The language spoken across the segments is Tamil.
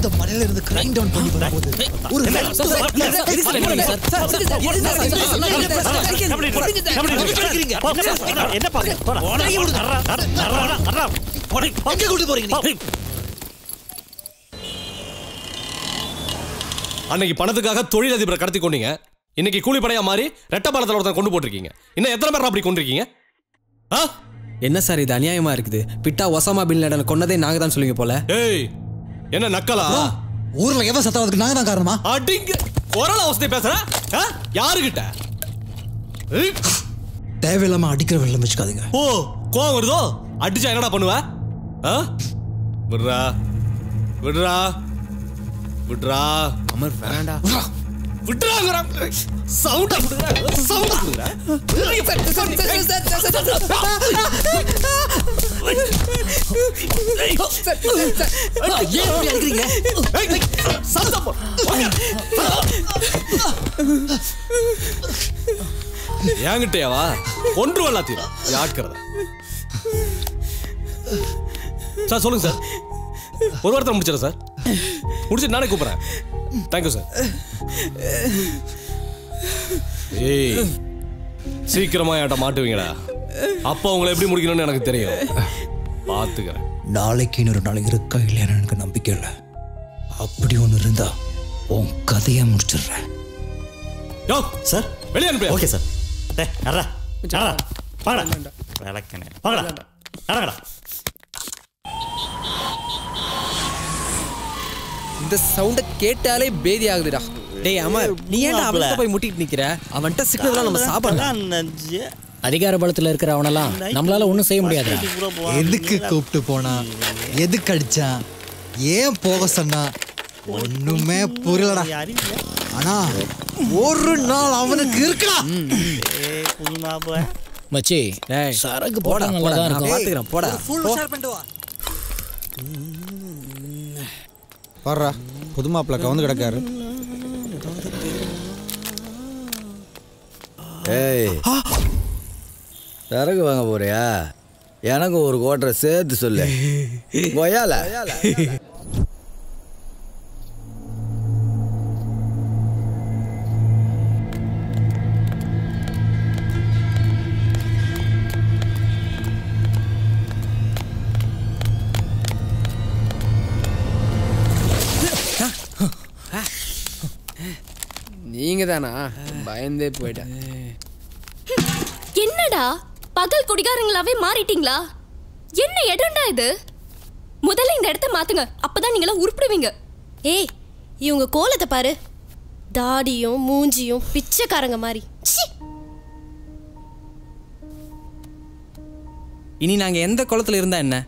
இந்த மலையில இருந்து கிரைண்ட் டவுன் பண்ணி வரும்போது ஒரு எங்க கூட்டு போறீங்க? அன்னைக்கு பணத்துக்காக தொழிலதிபரை கடத்தி கொண்டீங்க. இன்னைக்கு கூலிப்படையா மாறி ரெட்டபாலத்தில் ஒருத்தன் கொண்டு போட்டிருக்கீங்க. இன்னும் எத்தனை பேர் அப்படி கொண்டிருக்கீங்க? என்ன சார் இது அநியாயமா இருக்குது? பிட்டா ஒசாமா பின் லேடன் கொன்னதே நாங்க தான் சொல்லுவீங்க போல. ஏய் என்ன நக்கலா? ஊர்ல எவன் சத்தாவதுக்கு நாங்க தான் காரணமா? அடிங்க குரல அவஸ்தை பேசுற யாருகிட்ட? தேவையில்லாம அடிக்கிற வெள்ளம் வச்சுக்காதீங்க. ஓ கோவம் வருதோ? அடிச்சா என்னடா பண்ணுவ? விட்றா விட்றா விட்றா அமர் வேண்டாம் விட்றாங்கற சவுண்ட் கொடுங்க சவுண்ட் கொடுங்க. ஏன் இப்படி அடிக்கிறீங்க? ஏங்கிட்டேவா ஒன்று வல்லாத்தீரா யாக்கிறத. சார் சொல்லுங்க சார். ஒரு வாரத்தில் முடிச்சிடறேன் சார். முடிச்சுட்டு நானே கூப்பிட்றேன். Thank you sir. ஏய் சீக்கிரமா என்கிட்ட மாட்டுவீங்கடா. அப்போ உங்களை எப்படி முடிக்கணும்னு எனக்கு தெரியும். பார்த்துக்கிறேன். நாளைக்கு இன்னொரு நாள் இருக்கா இல்லையான்னு எனக்கு நம்பிக்கை இல்லை. அப்படி ஒன்று இருந்தா உன் கதையை முடிச்சிடுறேன். யோ சார் வெளியே அனுப்பி. Okay sir. வாங்கடா. இந்த சவுண்ட கேட்டாலே பேதி ஆகுதுடா. டேய் அமர் நீ ஏன்டா அவன்கிட்ட போய் முட்டிட்டு நிக்கிற? அவன்கிட்ட சிக்னல்லாம் நம்ம சாப்பிடலாம். அதிகார பலத்துல இருக்கிற அவனெல்லாம் நம்மளால ஒன்றும் செய்ய முடியாது. எதுக்கு கூப்பிட்டு போனா, எதுக்கு அடிச்சா, ஏன் போக சொன்னா ஒண்ணுமே புரியலடா. ஆனா ஒரு நாள் அவனுக்கு இருக்கா. மச்சி சரக்கு போட நல்லதா இருக்கும். பாத்துக்கிறேன் போடா. ஃபுல் ஷேர் பண்ணிட்டு வா. வர்றா புது மாப்பிள்ள கவுந்து கிடக்காரு. ஏய் சரக்கு வாங்க போறியா? எனக்கு ஒரு கோட்டரை சேர்த்து சொல்லு. கொய்யால நீங்க தானா? பயந்தே போயிட்டேன். என்னடா பகல் குடிகாரங்களாவே மாறிட்டீங்களா? என்ன இடம்டா இது? முதல்ல இந்த இடத்த மாத்துங்க, அப்பதான் நீங்களா உருப்பிடுவீங்க. ஏய் இவங்க கோலத்தை பாரு. தாடியும் மூஞ்சியும் பிச்சைக்காரங்க மாதிரி. இனி நாங்க எந்த குளத்துல இருந்தா என்ன?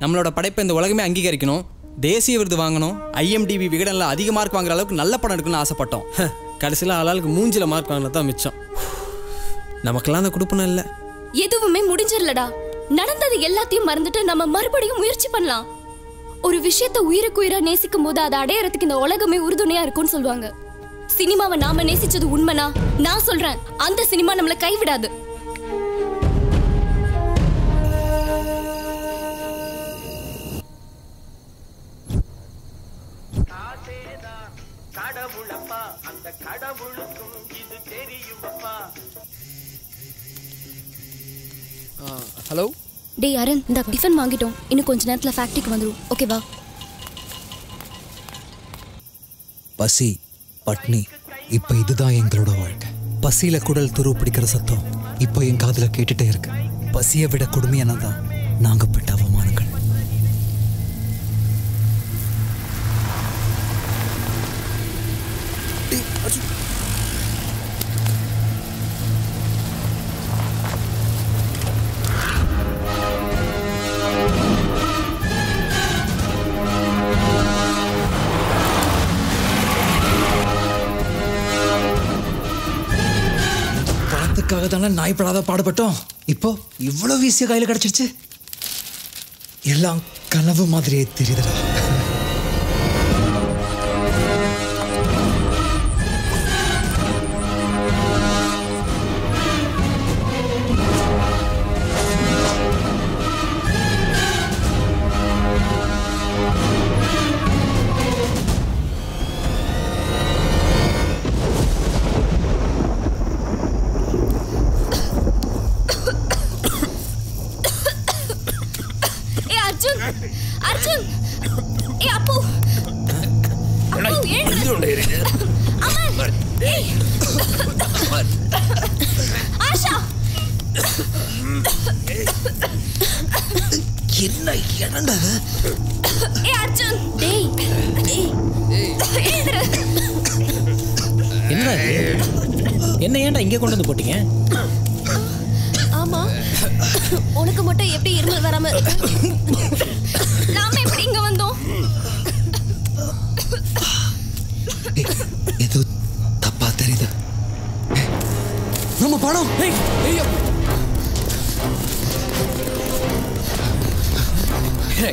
நம்மளோட படைப்பை இந்த உலகமே அங்கீகரிக்கணும், தேசிய விருது வாங்கணும், IMDb விகடனில் அதிக மார்க் வாங்குற அளவுக்கு நல்ல படம் எடுக்கணும்னு ஆசைப்பட்டோம். கடைசியில் ஆளாளுக்கு மூஞ்சில மார்க் வாங்கினது தான் மிச்சம். நமக்கெல்லாம் அந்த குடுப்பனம் இல்லை. எதுவுமே முடிஞ்சிடலடா. நடந்தது எல்லாத்தையும் மறந்துட்டு நம்ம மறுபடியும் முயற்சி பண்ணலாம். ஒரு விஷயத்தை உயிருக்கு உயிரா நேசிக்கும் போது அதை அடையறதுக்கு இந்த உலகமே உறுதுணையா இருக்கும்னு சொல்லுவாங்க. சினிமாவை நாம நேசிச்சது உண்மைனா நான் சொல்றேன், அந்த சினிமா நம்மளை கைவிடாது. ஹலோ டேய் அருண், இந்த டிஃபன் வாங்கிட்டோம். இன்னும் கொஞ்ச நேரத்துல ஃபேக்டரிக்கு வந்துரும். ஓகேவா? பசி பட்னி இப்ப இதுதான் எங்களோட வாழ்க்கை. பசியில குடல் துரு பிடிக்கிற சத்தம் இப்ப என் காதுல கேட்டுட்டே இருக்கு. பசியை விட கொடுமையானதான் நாங்க பெற்ற அவமானங்கள். பணத்துக்காக தானே நாய்ப்படாத பாடுபட்டோம். இப்போ இவ்வளவு ஈஸியா கையில கிடைச்சிருச்சு. எல்லாம் கனவு மாதிரியே தெரியுதுடா. அர்ஜுன் அர்ஜுன் ஏ அப்பு அப்பு எழுந்து அமர் ஏய் ஆஷா என்ன என்னடா ஏ அர்ஜுன் டேய் எழுந்துரு. என்ன என்ன ஏன்டா இங்கே கொண்டு வந்து போட்டீங்க? ஆமா உனக்கு மட்டும் எப்படி இருமல் வராம நாம எப்படி இங்க வந்தோம்? ஏதோ தப்பா தெரியுது. நம்ம பணம்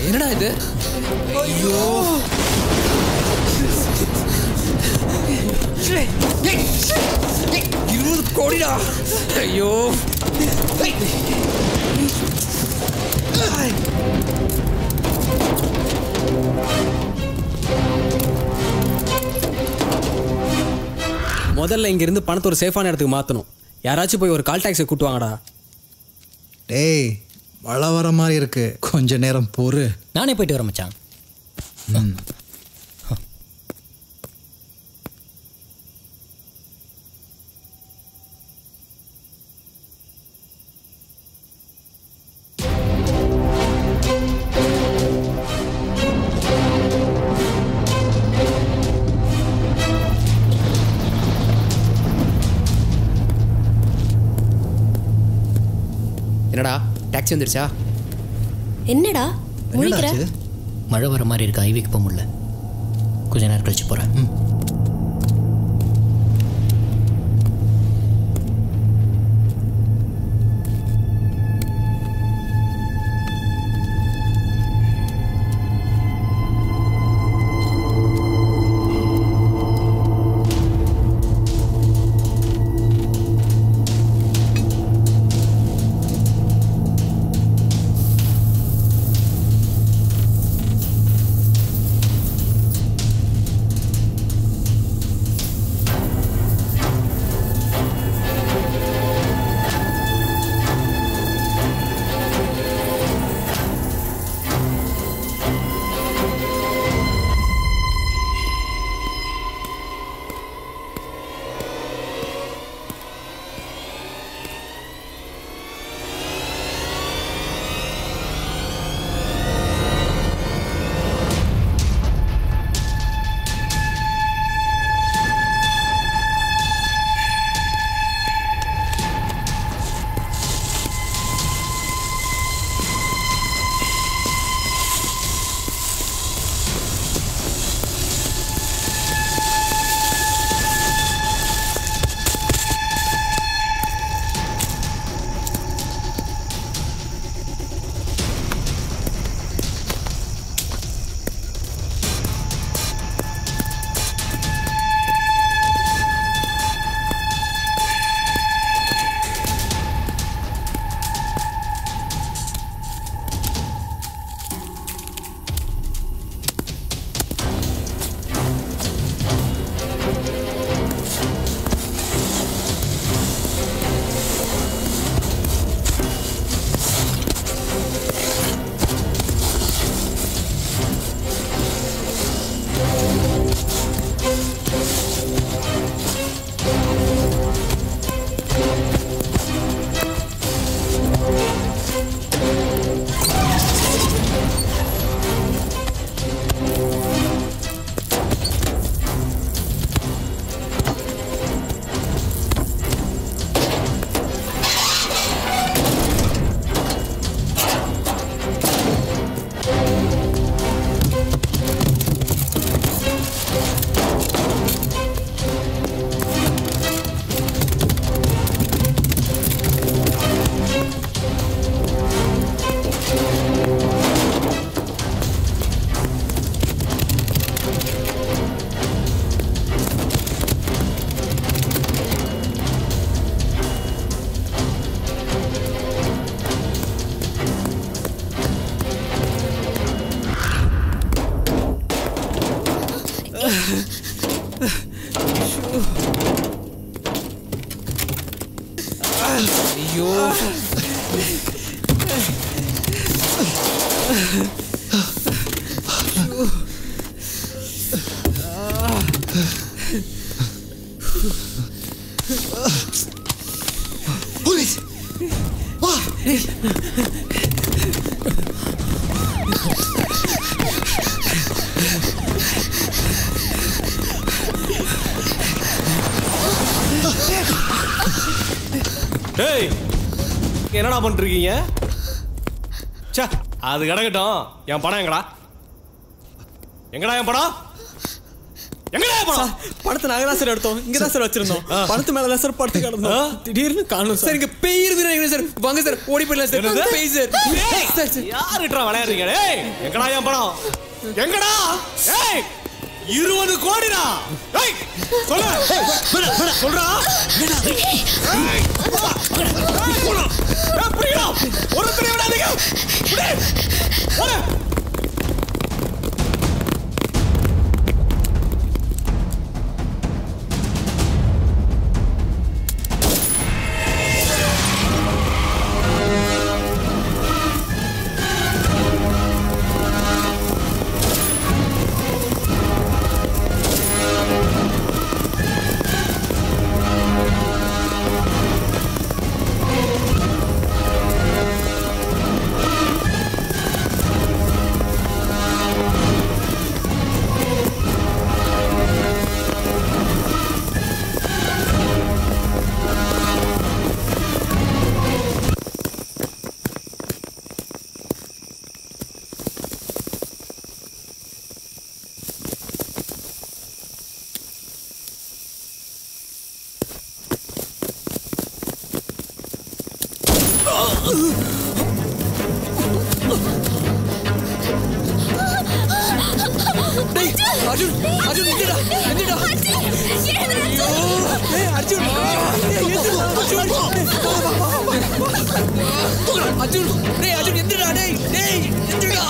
என்னடா இது? ஐயோ 20 கோடிடா. ஐயோ முதல்ல இங்க இருந்து பணத்தை ஒரு சேஃபான இடத்துக்கு மாத்தணும். யாராச்சும் போய் ஒரு கால் டாக்ஸி கூட்டு வாங்கடா. டேய் மழை வர மாதிரி இருக்கு, கொஞ்ச நேரம் பொறு. நானே போயிட்டு வரேன் மச்சான். என்னடா டாக்ஸி வந்துருச்சா? என்னடா முழிக்கிற? மழை வர மாதிரி இருக்கு, ஹைவேக்கு போக முடியல. கொஞ்ச நேரம் கழிச்சு போகிறேன். போலீஸ் வா. டேய் என்னடா பண்ணிருக்கீங்க? சே அது கிடக்கட்டும். என் பணம் எங்கடா? எங்கடா என் பணம்? எங்கடா என் பணம்? பணத்தை நாங்க தான் சார் எடுத்தோம். இங்க தான் சார் வச்சிருந்தோம். பணத்து மேல தான் சார் படுத்து கிடந்தோம். திடீர்னு காணோம் சார். இங்க பேய் இருக்குறீங்க சார். வாங்க சார் ஓடி போயிடலாம் சார். பேய் சார். யாருடா விளையாடுறீங்க? டேய் எங்கடா என் பணம்? எங்கடா? ஏய் 20 கோடிடா. ஏய் சொல்ல. சொல்றா. ஏய் போடா. அப்படியே ஒருத்தரை விடாதீங்க. போடா. அர்ஜுன் அர்ஜுன் எங்கடா எங்கடா அர்ஜுன் அர்ஜுன் டேய் அர்ஜுன் எங்கடா டேய் டேய் எங்கடா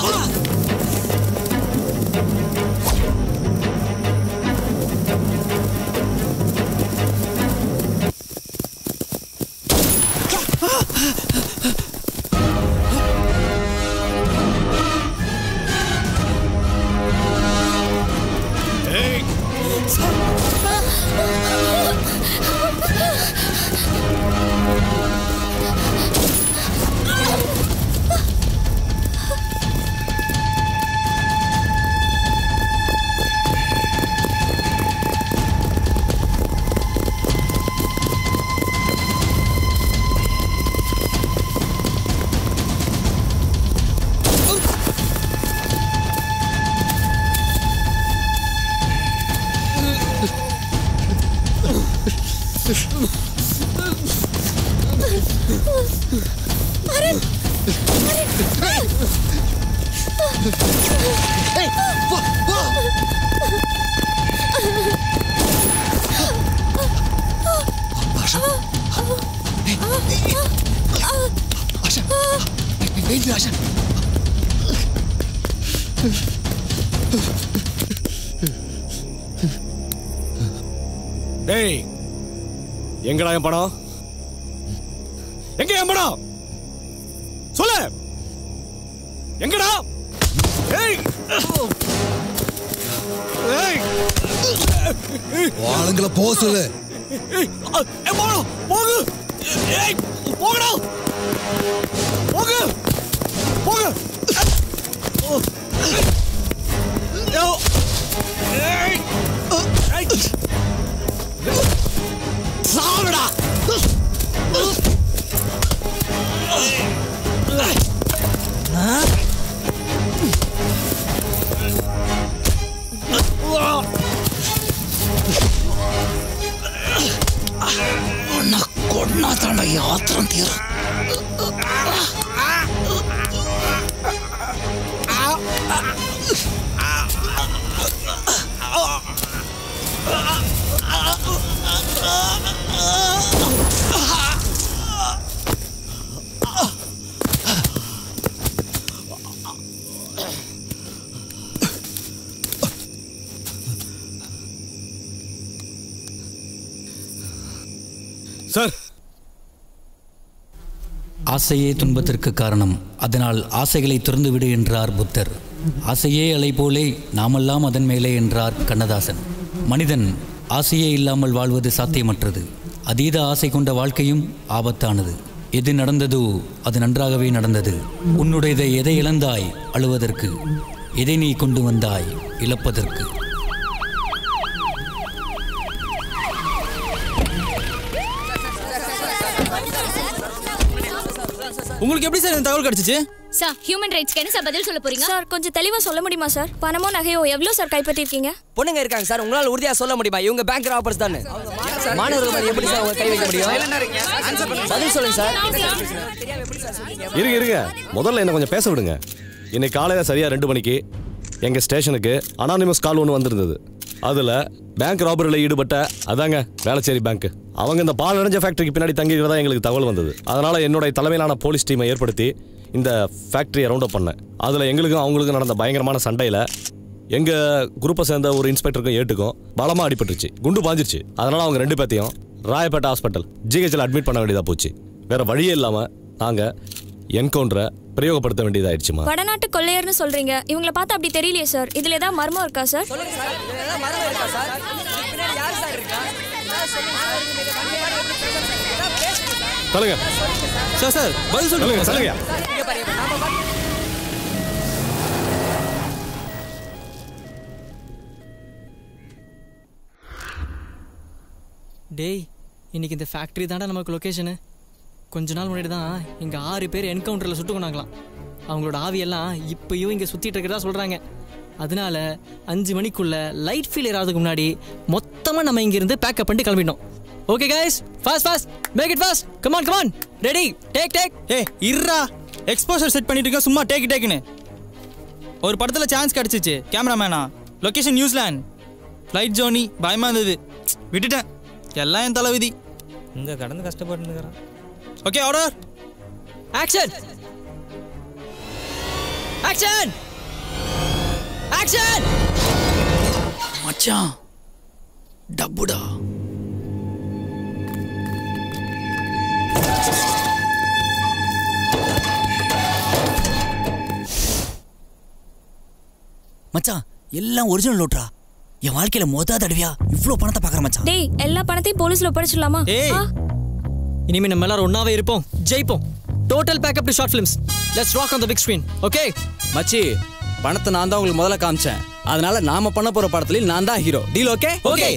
டேய் எங்கடா என் பணம்? எங்க என் பணம்? சொல்லு எங்கடா? ஏய் ஏய் ஆளுங்கள போ சொல்லு. ஏய் போடு போகு. ஏய் போகடா போகு போகு. ஏய் ஏய் சாவடா. கொன்னா தாண்ட யாத்திரம் தீரும். சார் ஆசையே துன்பத்திற்கு காரணம், அதனால் ஆசைகளை திறந்துவிடு என்றார் புத்தர். ஆசையே அலை போலே நாமெல்லாம் அதன் மேலே என்றார் கண்ணதாசன். மனிதன் ஆசையே இல்லாமல் வாழ்வது சாத்தியமற்றது. அதீத ஆசை கொண்ட வாழ்க்கையும் ஆபத்தானது. எது நடந்ததோ அது நன்றாகவே நடந்தது. உன்னுடையதை எதை இழந்தாய் அழுவதற்கு, எதை நீ கொண்டு வந்தாய் இழப்பதற்கு. உங்களுக்கு எப்படி சார் இந்த தகவல் கிடைச்சிச்சு? சார் ஹியூமன் ரைட்ஸ்க்கு என்ன சார் பதில் சொல்ல போறீங்க? சார் கொஞ்சம் தெளிவா சொல்ல முடியுமா சார்? பணமோ நகையோ எவ்வளவு சார் கைப்பற்றிருக்கீங்க? பொண்ணுங்க இருக்காங்க சார், உங்களால உறுதியா சொல்ல முடியுமா இவங்க பேங்க் ராபர்ஸ் தானே? மாணவர்கள் மேல எப்படி சார் கை வைக்க முடியும்? பதில் சொல்லுங்க சார். இருங்க முதல்ல என்ன கொஞ்சம் பேச விடுங்க. இன்னைக்கு காலையில் சரியா 2 மணிக்கு எங்கள் ஸ்டேஷனுக்கு அனானிமஸ் கால் ஒன்று வந்திருந்தது. அதில் பேங்க் ராபரியில் ஈடுபட்ட அதாங்க வேளச்சேரி பேங்க், அவங்க இந்த பால் நிறைஞ்ச ஃபேக்டரிக்கு பின்னாடி தங்கிக்கிறதா எங்களுக்கு தகவல் வந்தது. அதனால் என்னுடைய தலைமையிலான போலீஸ் டீமை ஏற்படுத்தி இந்த ஃபேக்ட்ரியை ரவுண்ட் அப் பண்ணேன். அதில் எங்களுக்கும் அவங்களுக்கும் நடந்த பயங்கரமான சண்டையில் எங்கள் குரூப்பை சேர்ந்த ஒரு இன்ஸ்பெக்டருக்கும் ஏட்டுக்கும் பலமாக அடிபட்டுருச்சு, குண்டு பாஞ்சிருச்சு. அதனால் அவங்க 2 பேர்த்தையும் ராயப்பேட்டை ஹாஸ்பிட்டல் ஜிஹெச்சில் அட்மிட் பண்ண வேண்டியதாக போச்சு. வேறு வழியே இல்லாமல் நாங்கள் என்கவுண்டரை பிரயோகப்படுத்த வேண்டியதாயிடுச்சுமா. வடநாட்டு கொள்ளையர்னு சொல்றீங்க, இவங்களை பார்த்தா அப்படி தெரியலையே சார். இதுல ஏதாவது மர்மம் இருக்கா சார்? சொல்லுங்க சார் பதில் சொல்லுங்க. சொல்லுங்க. டேய், இன்னைக்கு இந்த ஃபேக்ட்ரி தாண்டா நமக்கு லொக்கேஷனு. கொஞ்ச நாள் முன்னாடி தான் இங்கே 6 பேர் என்கவுண்டரில் சுட்டுக்கொண்டாங்களாம். அவங்களோட ஆவியெல்லாம் இப்போயும் இங்கே சுற்றிட்டு இருக்கிறதா சொல்கிறாங்க. அதனால 5 மணிக்குள்ள லைட் ஃபீலியர் ஆகிறதுக்கு முன்னாடி மொத்தமாக நம்ம இங்கேருந்து பேக்கப் பண்ணிட்டு கிளம்பிட்டோம். Okay guys, fast make it fast. Come on ready, take. இருடா, எக்ஸ்போசர் செட் பண்ணிட்டு இருக்க, சும்மா டேக்குன்னு. ஒரு படத்தில் சான்ஸ் கிடச்சிச்சு, கேமராமேனா. Location New Zealand. ஃப்ளைட் ஜோனி பயமாக இருந்தது, விட்டுட்டேன். எல்லாம் என் தலைவிதி. இங்கே கடந்து கஷ்டப்பட்டுருக்கிறேன். Okay, order. ஆக்ஷன் மச்சான் டப்புடா. மச்சான் எல்லாம் ஒரிஜினல் லோட்ரா. என் வாழ்க்கையில மொத தடவையா இவ்ளோ பணத்தை பாக்குற மச்சான். டேய், எல்லா பணத்தையும் போலீஸ்ல ஒப்படைச்சிடலாமா? இனிமே நம்ம எல்லாரும் ஒன்னாவே இருப்போம், ஜெயிப்போம். Total pack up to short films. Let's rock on the big screen. Okay மச்சி, பணத்தை நான் தான் உங்களுக்கு முதல்ல காமிச்சேன். அதனால நாம பண்ண போற படத்துல நான் தான் hero. Deal okay? Okay.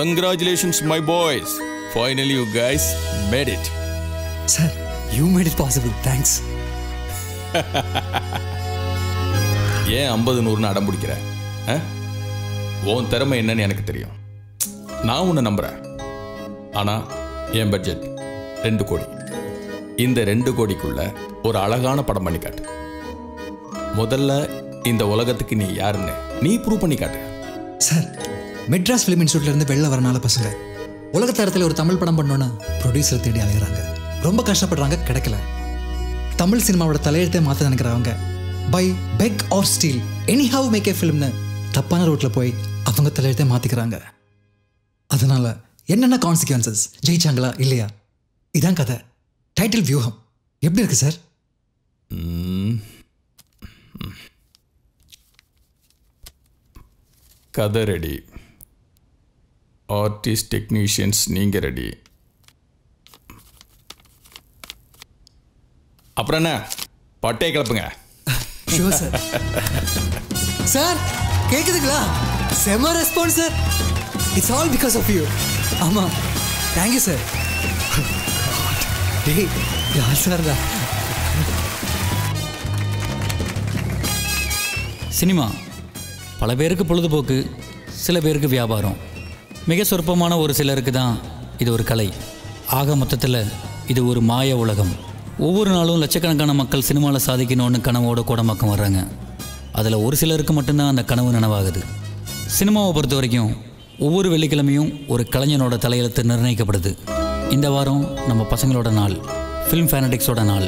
Congratulations, my boys. Finally, you guys made it. Sir, you made it possible. Thanks. ஏன் 50-100 அடம் பிடிக்கிற? உன் திறமை என்னன்னு எனக்கு தெரியும். நான் உன்னை நம்புறேன். ஆனா என் பட்ஜெட் 2 கோடி. இந்த 2 கோடிக்குள்ள ஒரு அழகான படம் பண்ணி காட்டு. முதல்ல இந்த உலகத்துக்கு நீ யாருன்னு நீ ப்ரூவ் பண்ணி காட்டு. சார், மெட்ராஸ் ஃபிலிம் இன்ஸ்டியூட்ல இருந்து வெளில வரனால பசங்க உலக தரத்தில் ஒரு தமிழ் படம் பண்ணோன்னா ப்ரொடியூசர் தேடி அலைகிறாங்க. ரொம்ப கஷ்டப்படுறாங்க, கிடைக்கல. தமிழ் சினிமாவோட தலையெழுத்தே மாற்ற நினைக்கிறவங்க by beg or steal anyhow make a ஃபிலிம்னு தப்பான ரோட்டில் போய் அவங்க தலையெழுத்தே மாற்றிக்கிறாங்க. அதனால என்னென்ன கான்சிக்வன்சஸ், ஜெயிச்சாங்களா இல்லையா, இதான் கதை. டைட்டில் வியூகம் எப்படி இருக்கு சார்? கதை ரெடி, ஆர்டிஸ்ட் டெக்னீஷியன்ஸ் நீங்கள் ரெடி. அப்புறம் என்ன, பட்டே கிளப்புங்க. Sure sir. சார் கேக்குதுங்களா? செம response sir. It's all because of you. ஆமா, தேங்க்யூ சார். டேய் யார் சார்டா? சினிமா பல பேருக்கு பொழுதுபோக்கு, சில பேருக்கு வியாபாரம், மிக சொற்பமான ஒரு சிலருக்கு தான் இது ஒரு கலை. ஆக மொத்தத்தில் இது ஒரு மாய உலகம். ஒவ்வொரு நாளும் லட்சக்கணக்கான மக்கள் சினிமாவில் சாதிக்கணும்னு கனவோட கோடம்பாக்கம் வர்றாங்க. அதில் ஒரு சிலருக்கு மட்டும்தான் அந்த கனவு நனவாகுது. சினிமாவை பொறுத்த வரைக்கும் ஒவ்வொரு வெள்ளிக்கிழமையும் ஒரு கலைஞனோட தலையெழுத்து நிர்ணயிக்கப்படுது. இந்த வாரம் நம்ம பசங்களோட நாள், ஃபிலிம் ஃபேனடிக்ஸோட நாள்.